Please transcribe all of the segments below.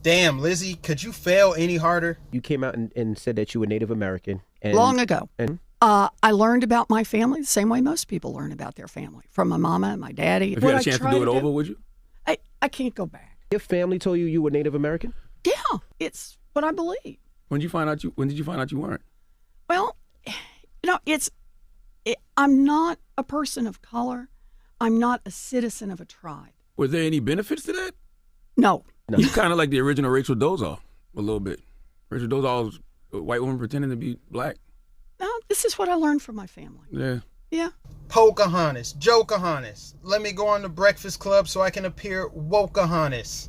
Damn, Lizzy, could you fail any harder? You came out and said that you were Native American. And, Long ago. And I learned about my family the same way most people learn about their family, from my mama and my daddy. If you had a chance to do it over, would you? I can't go back. your family told you were Native American? Yeah, it's what I believe. When did you find out you weren't? Well, I'm not a person of color. I'm not a citizen of a tribe. Was there any benefits to that? No. You kind of like the original Rachel Dolezal a little bit. Rachel Dolezal was a white woman pretending to be black. No, this is what I learned from my family. Yeah. Yeah. Pocahontas, Jokahontas. Let me go on the Breakfast Club so I can appear Wokahontas.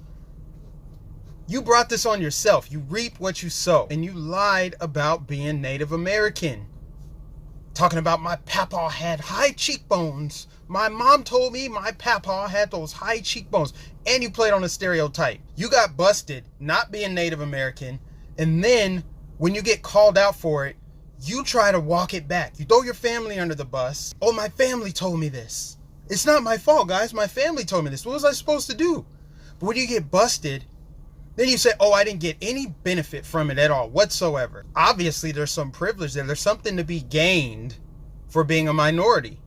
You brought this on yourself. You reap what you sow. And you lied about being Native American. Talking about my papa had high cheekbones. My mom told me my papa had those high cheekbones. And you played on a stereotype. You got busted not being Native American. And then when you get called out for it, you try to walk it back. You throw your family under the bus. Oh, my family told me this. It's not my fault, guys. My family told me this. What was I supposed to do? But when you get busted, then you say, oh, I didn't get any benefit from it at all whatsoever. Obviously, there's some privilege there. There's something to be gained for being a minority.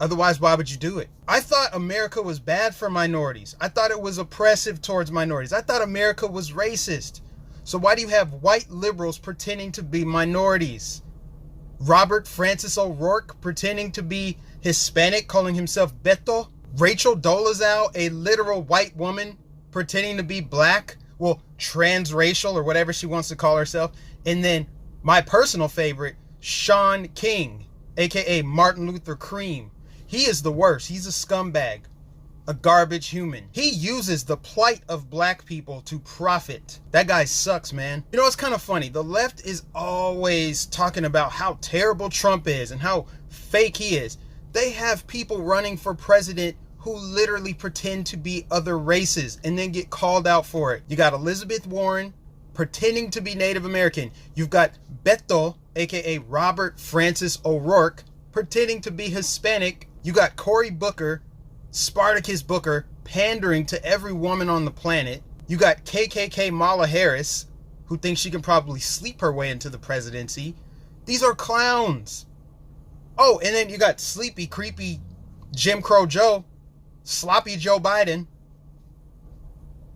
Otherwise, why would you do it? I thought America was bad for minorities. I thought it was oppressive towards minorities. I thought America was racist. So why do you have white liberals pretending to be minorities? Robert Francis O'Rourke pretending to be Hispanic, calling himself Beto. Rachel Dolezal, a literal white woman, pretending to be black. Well, transracial or whatever she wants to call herself. And then my personal favorite, Shaun King, aka Martin Luther Cream. He is the worst. He's a scumbag, a garbage human. He uses the plight of black people to profit. That guy sucks, man. You know, it's kind of funny. The left is always talking about how terrible Trump is and how fake he is. They have people running for president who literally pretend to be other races and then get called out for it. You got Elizabeth Warren pretending to be Native American. You've got Beto, aka Robert Francis O'Rourke, pretending to be Hispanic. You got Cory Booker, Spartacus Booker, pandering to every woman on the planet. You got KKK Kamala Harris, who thinks she can probably sleep her way into the presidency. These are clowns. Oh, and then you got sleepy, creepy Jim Crow Joe, sloppy Joe Biden.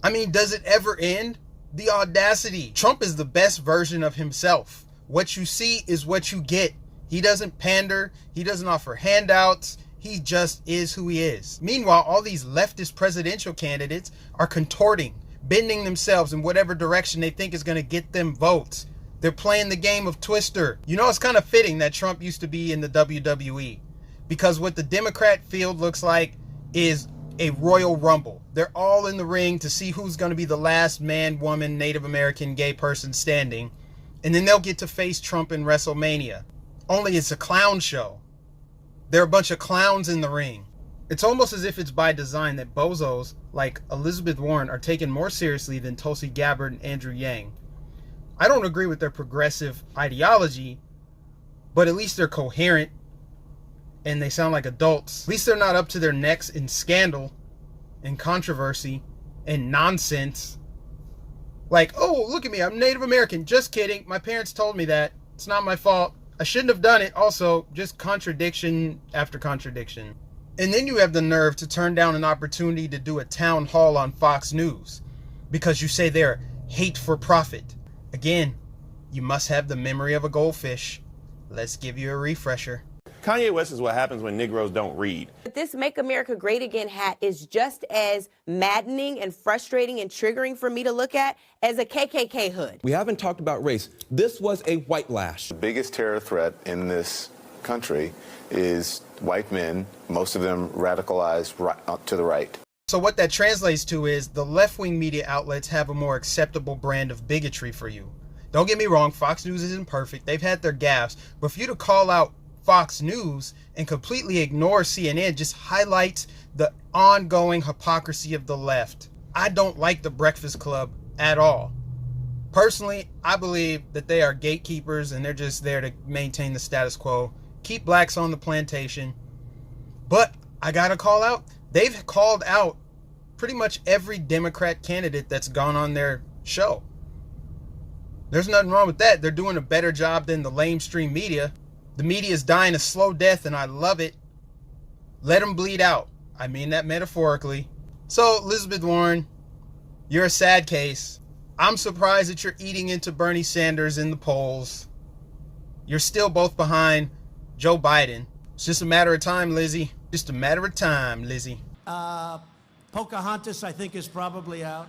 I mean, does it ever end? The audacity. Trump is the best version of himself. What you see is what you get. He doesn't pander. He doesn't offer handouts. He just is who he is. Meanwhile, all these leftist presidential candidates are contorting, bending themselves in whatever direction they think is going to get them votes. They're playing the game of Twister. You know, it's kind of fitting that Trump used to be in the WWE, because what the Democrat field looks like is a Royal Rumble. They're all in the ring to see who's going to be the last man, woman, Native American, gay person standing. And then they'll get to face Trump in WrestleMania. Only it's a clown show. There are a bunch of clowns in the ring. It's almost as if it's by design that bozos like Elizabeth Warren are taken more seriously than Tulsi Gabbard and Andrew Yang. I don't agree with their progressive ideology, but at least they're coherent and they sound like adults. At least they're not up to their necks in scandal and controversy and nonsense. Like, oh, look at me, I'm Native American. Just kidding. My parents told me that. It's not my fault. I shouldn't have done it. Also, just contradiction after contradiction. And then you have the nerve to turn down an opportunity to do a town hall on Fox News because you say they're hate for profit. Again, you must have the memory of a goldfish. Let's give you a refresher. Kanye West is what happens when Negroes don't read. This Make America Great Again hat is just as maddening and frustrating and triggering for me to look at as a KKK hood. We haven't talked about race. This was a white lash. The biggest terror threat in this country is white men, most of them radicalized to the right. So what that translates to is the left-wing media outlets have a more acceptable brand of bigotry for you. Don't get me wrong, Fox News isn't perfect. They've had their gaffes. But for you to call out Fox News and completely ignore CNN just highlights the ongoing hypocrisy of the left. I don't like the Breakfast Club at all. Personally, I believe that they are gatekeepers and they're just there to maintain the status quo, keep blacks on the plantation. But I gotta call out, they've called out pretty much every Democrat candidate that's gone on their show. There's nothing wrong with that. They're doing a better job than the lamestream media. The media is dying a slow death, and I love it. Let them bleed out. I mean that metaphorically. So, Elizabeth Warren, you're a sad case. I'm surprised that you're eating into Bernie Sanders in the polls. You're still both behind Joe Biden. It's just a matter of time, Lizzy. Just a matter of time, Lizzy. Pocahontas, I think, is probably out.